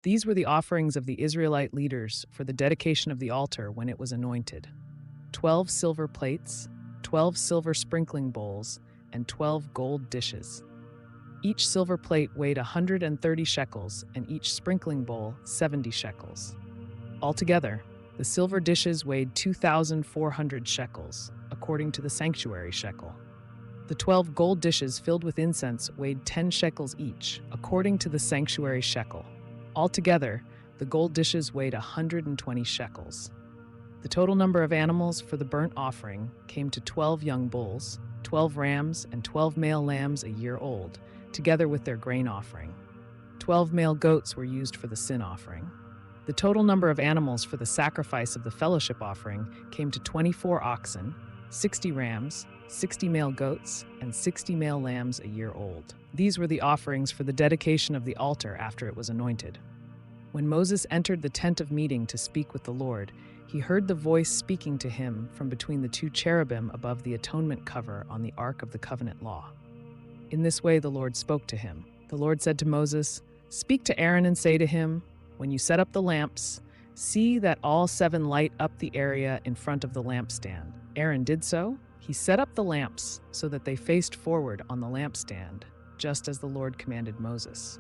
These were the offerings of the Israelite leaders for the dedication of the altar when it was anointed: 12 silver plates, 12 silver sprinkling bowls, and 12 gold dishes. Each silver plate weighed 130 shekels, and each sprinkling bowl 70 shekels. Altogether, the silver dishes weighed 2,400 shekels, according to the sanctuary shekel. The 12 gold dishes filled with incense weighed 10 shekels each, according to the sanctuary shekel. Altogether, the gold dishes weighed 120 shekels. The total number of animals for the burnt offering came to 12 young bulls, 12 rams, and 12 male lambs a year old, together with their grain offering. 12 male goats were used for the sin offering. The total number of animals for the sacrifice of the fellowship offering came to 24 oxen, 60 rams, 60 male goats, and 60 male lambs a year old. These were the offerings for the dedication of the altar after it was anointed. When Moses entered the tent of meeting to speak with the Lord, he heard the voice speaking to him from between the two cherubim above the atonement cover on the Ark of the Covenant law. In this way the Lord spoke to him. The Lord said to Moses, "Speak to Aaron and say to him, when you set up the lamps, see that all 7 light up the area in front of the lampstand." Aaron did so. He set up the lamps so that they faced forward on the lampstand, just as the Lord commanded Moses.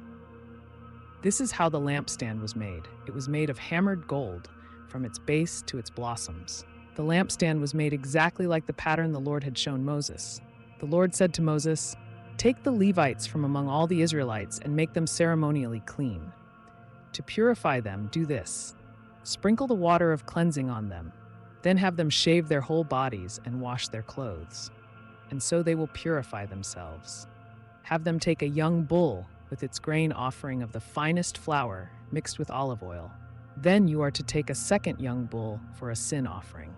This is how the lampstand was made. It was made of hammered gold, from its base to its blossoms. The lampstand was made exactly like the pattern the Lord had shown Moses. The Lord said to Moses, "Take the Levites from among all the Israelites and make them ceremonially clean. To purify them, do this: sprinkle the water of cleansing on them, then have them shave their whole bodies and wash their clothes, and so they will purify themselves. Have them take a young bull with its grain offering of the finest flour mixed with olive oil. Then you are to take a second young bull for a sin offering.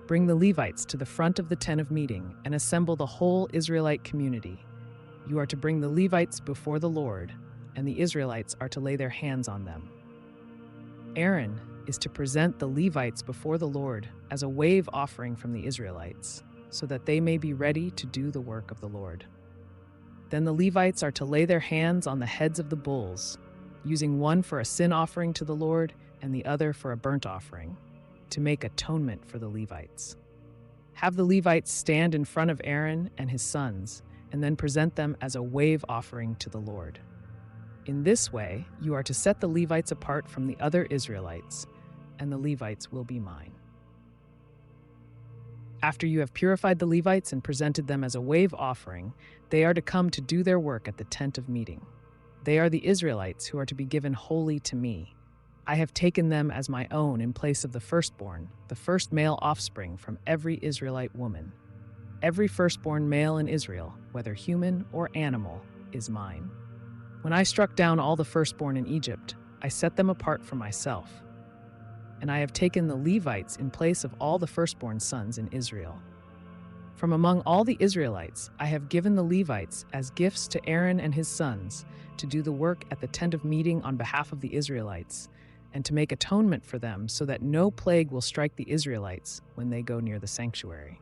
Bring the Levites to the front of the tent of meeting and assemble the whole Israelite community. You are to bring the Levites before the Lord, and the Israelites are to lay their hands on them. Aaron is to present the Levites before the Lord as a wave offering from the Israelites, so that they may be ready to do the work of the Lord. Then the Levites are to lay their hands on the heads of the bulls, using one for a sin offering to the Lord and the other for a burnt offering, to make atonement for the Levites. Have the Levites stand in front of Aaron and his sons, and then present them as a wave offering to the Lord. In this way, you are to set the Levites apart from the other Israelites, and the Levites will be mine. After you have purified the Levites and presented them as a wave offering, they are to come to do their work at the tent of meeting. They are the Israelites who are to be given wholly to me. I have taken them as my own in place of the firstborn, the first male offspring from every Israelite woman. Every firstborn male in Israel, whether human or animal, is mine. When I struck down all the firstborn in Egypt, I set them apart for myself. And I have taken the Levites in place of all the firstborn sons in Israel. From among all the Israelites, I have given the Levites as gifts to Aaron and his sons to do the work at the tent of meeting on behalf of the Israelites, and to make atonement for them so that no plague will strike the Israelites when they go near the sanctuary.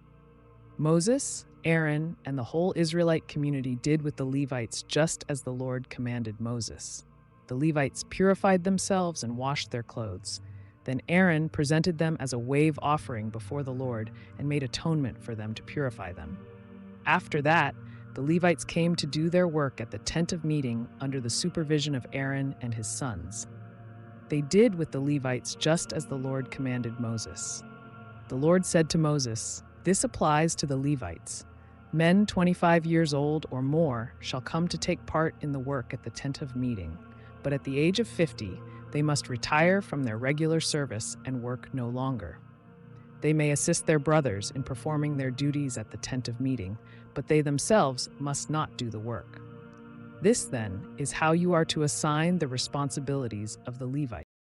Moses, Aaron, and the whole Israelite community did with the Levites just as the Lord commanded Moses. The Levites purified themselves and washed their clothes. Then Aaron presented them as a wave offering before the Lord and made atonement for them to purify them. After that, the Levites came to do their work at the tent of meeting under the supervision of Aaron and his sons. They did with the Levites just as the Lord commanded Moses. The Lord said to Moses, "This applies to the Levites. Men 25 years old or more shall come to take part in the work at the tent of meeting, but at the age of 50, they must retire from their regular service and work no longer. They may assist their brothers in performing their duties at the tent of meeting, but they themselves must not do the work. This, then, is how you are to assign the responsibilities of the Levites.